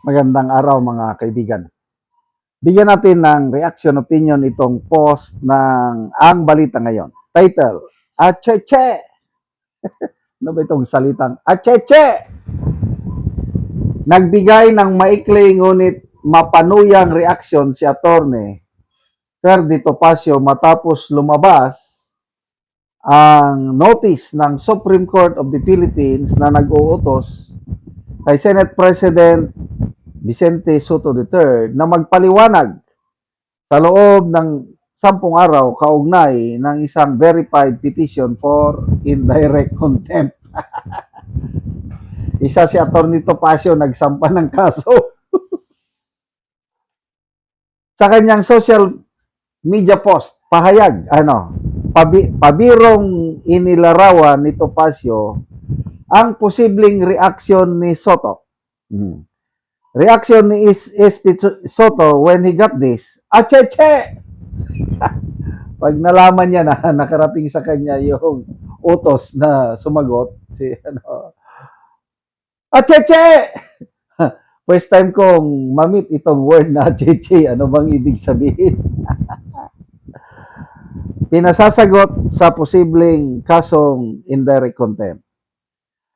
Magandang araw mga kaibigan. Bigyan natin ng reaction opinion itong post ng Ang Balita Ngayon. Title, Acheche! Ano ba itong salitang Acheche? Nagbigay ng maikli ngunit mapanuyang reaksyon si Attorney Ferdy Topacio matapos lumabas ang notice ng Supreme Court of the Philippines na nag-uutos kay Senate President Vicente Soto III na magpaliwanag sa loob ng 10 araw kaugnay ng isang verified petition for indirect contempt. Isa si Atty. Topacio nagsampa ng kaso. Sa kanyang social media post, pahayag, pabirong inilarawan ni Topacio ang posibleng reaksyon ni Soto. Reaction ni SP Soto when he got this, acheche! Pag nalaman niya na nakarating sa kanya yung utos na sumagot, acheche! First time kong mamit itong word na acheche, ano bang ibig sabihin? Pinasasagot sa posibleng kasong indirect contempt.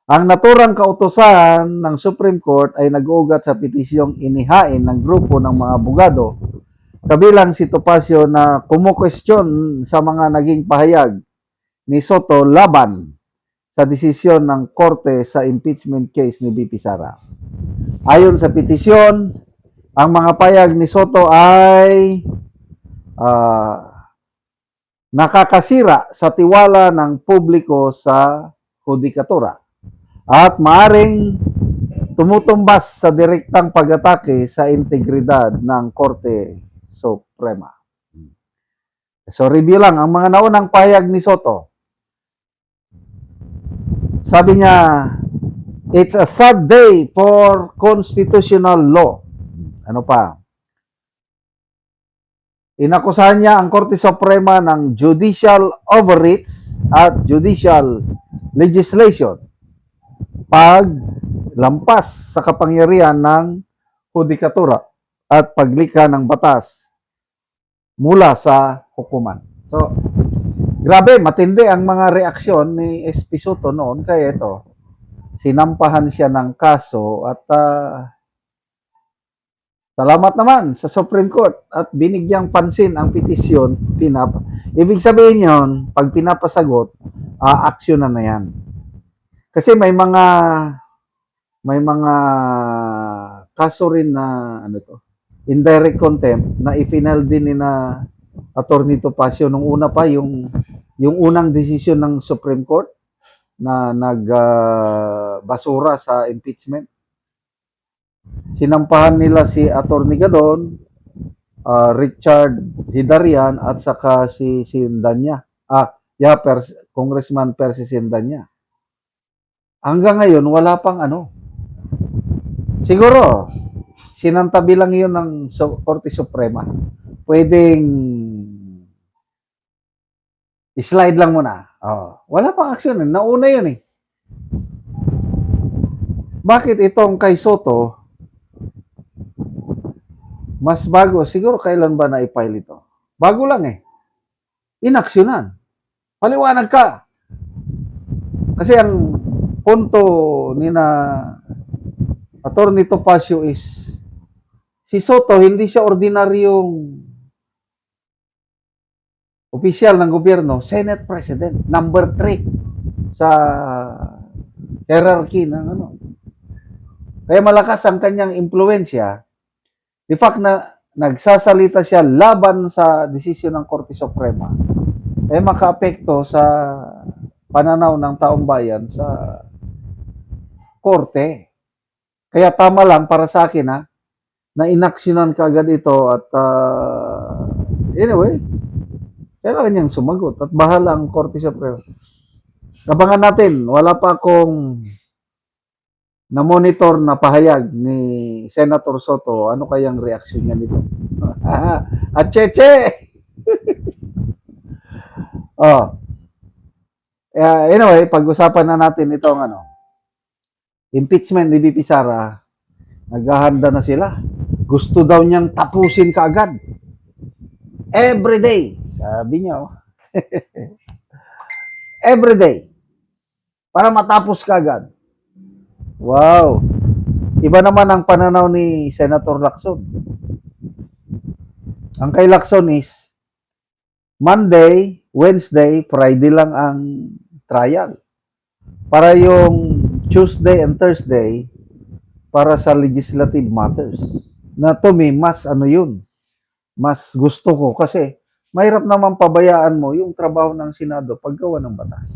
Ang naturang kautusan ng Supreme Court ay nag-ugat sa petisyong inihain ng grupo ng mga abogado, kabilang si Topacio na kumukwestiyon sa mga naging pahayag ni Soto laban sa desisyon ng korte sa impeachment case ni BP Sara. Ayon sa petisyon, ang mga pahayag ni Soto ay nakakasira sa tiwala ng publiko sa hudikatura at maaring tumutumbas sa direktang pag-atake sa integridad ng Korte Suprema. So review lang, ang mga naunang pahayag ni Soto. Sabi niya, it's a sad day for constitutional law. Ano pa? Inakusahan niya ang Korte Suprema ng judicial overreach at judicial legislation pag lampas sa kapangyarihan ng hudikatura at paglikha ng batas mula sa hukuman. So, grabe, matindi ang mga reaksyon ni SP Soto noon. Kaya ito, sinampahan siya ng kaso at salamat naman sa Supreme Court at binigyang pansin ang petisyon. Ibig sabihin yon, pag pinapasagot, aksyonan na yan. Kasi may mga kaso rin na indirect contempt na i-final din ni na Atty. Topacio nung una pa yung unang desisyon ng Supreme Court na nagbasura sa impeachment. Sinampahan nila si Atty. Gadon, Richard Hidarian at saka si Sindanya. Congressman Percy Sindanya. Hanggang ngayon, wala pang Siguro, sinantabi lang yun ng Korte Suprema. Pwedeng slide lang muna. Wala pang aksyon. Nauna yun eh. Bakit itong kay Soto, mas bago, siguro kailan ba na-file ito? Bago lang eh. Inaksyonan. Paliwanag ka. Kasi ang punto ni na Atty. Topacio is si Soto hindi siya ordinaryong opisyal ng gobyerno, Senate President, number 3 sa hierarchy ng Kaya malakas ang kanyang impluensya. The fact na nagsasalita siya laban sa desisyon ng Korte Suprema, makaapekto sa pananaw ng taong bayan sa korte. Kaya tama lang para sa akin na inaksyonan kaagad ito at anyway, kailangan niyang sumagot at bahala ang Korte Suprema. Abangan natin, wala pa akong na-monitor na pahayag ni Senator Soto. Ano kayang reaksyon niya nito? Acheche! Anyway, pag-usapan na natin itong impeachment ni BP Sara. Naghahanda na sila. Gusto daw niyang tapusin kaagad. Every day. Sabi niya, oh. Every day. Para matapos kaagad. Wow. Iba naman ang pananaw ni Senator Lacson. Ang kay Lacson is Monday, Wednesday, Friday lang ang trial. Para yung Tuesday and Thursday, para sa legislative matters. Na to me, mas ano yun, mas gusto ko kasi mahirap naman pabayaan mo yung trabaho ng Senado paggawa ng batas.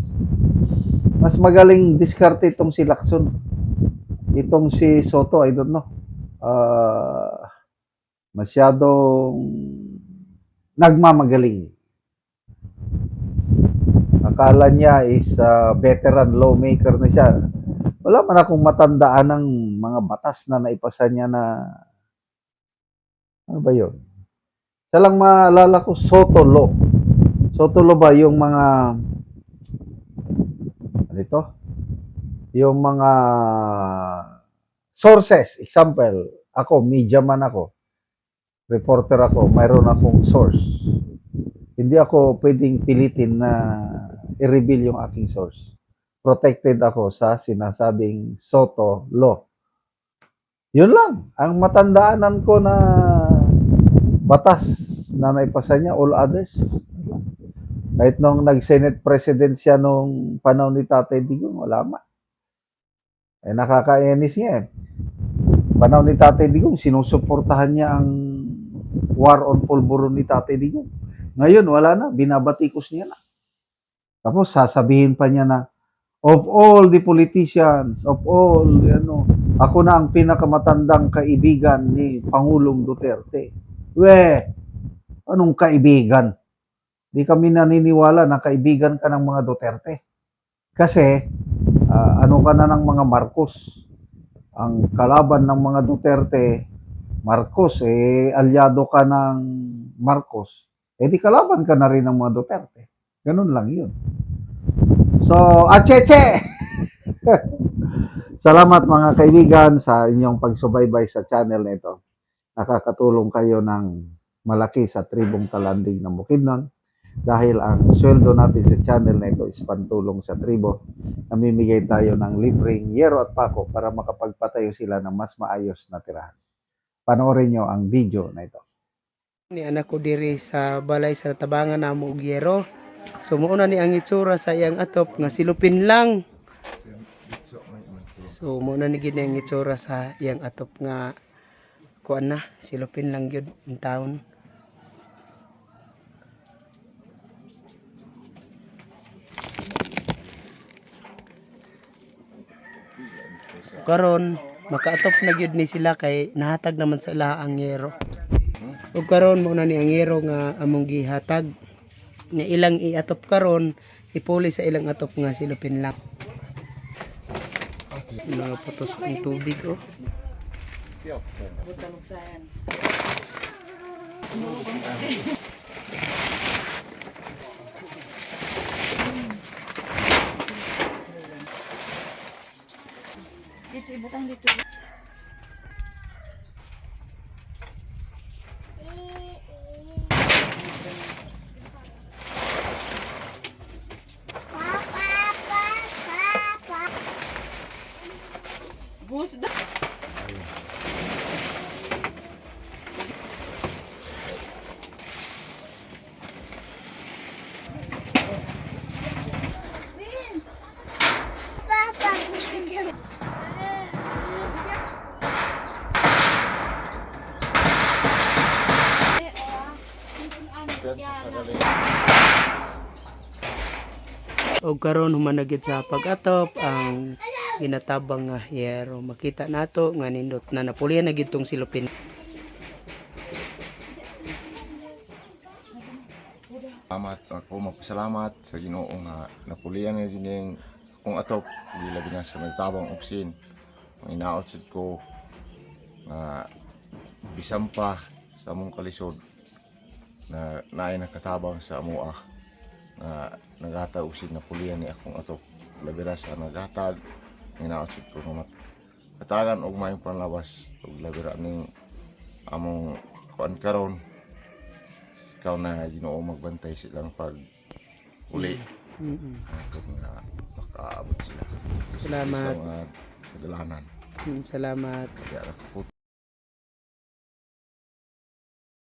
Mas magaling diskarte itong si Lacson. Itong si Soto, I don't know. Masyadong nagmamagaling. Akala niya is veteran lawmaker na siya. Wala man akong matandaan ng mga batas na naipasa niya na ano ba yun? Siya lang maalala ko, Soto Law. Soto Law ba yung mga ano ito? Yung mga sources. Example, ako, media man ako. Reporter ako, mayroon akong source. Hindi ako pwedeng pilitin na i-reveal yung aking source. Protected ako sa sinasabing Soto Law. Yun lang. Ang matandaanan ko na batas na naipasa niya, all others. Kahit nung nag-Senate President siya nung panahon ni Tatay Digong, wala ma. Eh, nakakainis niya eh. Panahon ni Tatay Digong, sinusuportahan niya ang war on pulburon ni Tatay Digong. Ngayon, wala na. Binabatikos niya na. Tapos, sasabihin pa niya na, of all the politicians, of all, ako na ang pinakamatandang kaibigan ni Pangulong Duterte. Anong kaibigan? Di kami naniniwala na kaibigan ka ng mga Duterte. Kasi, ano ka na ng mga Marcos? Ang kalaban ng mga Duterte, Marcos, alyado ka ng Marcos. Di kalaban ka na rin ng mga Duterte. Ganun lang yun. So, acheche! Salamat mga kaibigan sa inyong pagsubaybay sa channel na ito. Nakakatulong kayo ng malaki sa tribong Talanding ng Bukidnon dahil ang sweldo natin sa channel na ito is pantulong sa tribo. Namimigay tayo ng libreng yero at pako para makapagpatayo sila ng mas maayos na tirahan. Panoorin nyo ang video na ito. Ni anak ko diri sa balay sa tabangan na mo gyero. So mo na ni ang itsura sa iyang atop nga silupin lang. So mo na ni gid ang itsura sa iyang atop nga kuan na silupin lang gyud in taon. So, karon makaatop na gyud ni sila kay nahatag naman sa ila ang yero. Ug karon mo na ni ang yero nga among gihatag nga ilang iatop karon ipuli sa ilang atop nga silupin lang. Mga putos ng tubig oh. Dito ibutang dito. Bus da. O karon humanagid sa pag-atop ang ginatabang nga yero. Makita nato nga nindot na napulian na gid tong silupin. Salamat ako magpasalamat sa Ginoo nga napulian na din yung kung atop labi na sa nagtabang opsin. Ang inaot sad ko nga bisan pa sa among kalisod na naay nakatabang sa amoa nga naghatag og napulian ni akong atop labi na sa naghatag ang inaot sad ko nga katagan og maayong panlabas ug labira ning among kuan karon. Ikaw na Ginoo magbantay silang pag uli kung nga makaabot sila Salamat. sa mga kadalanan. Salamat. Kaya nakaput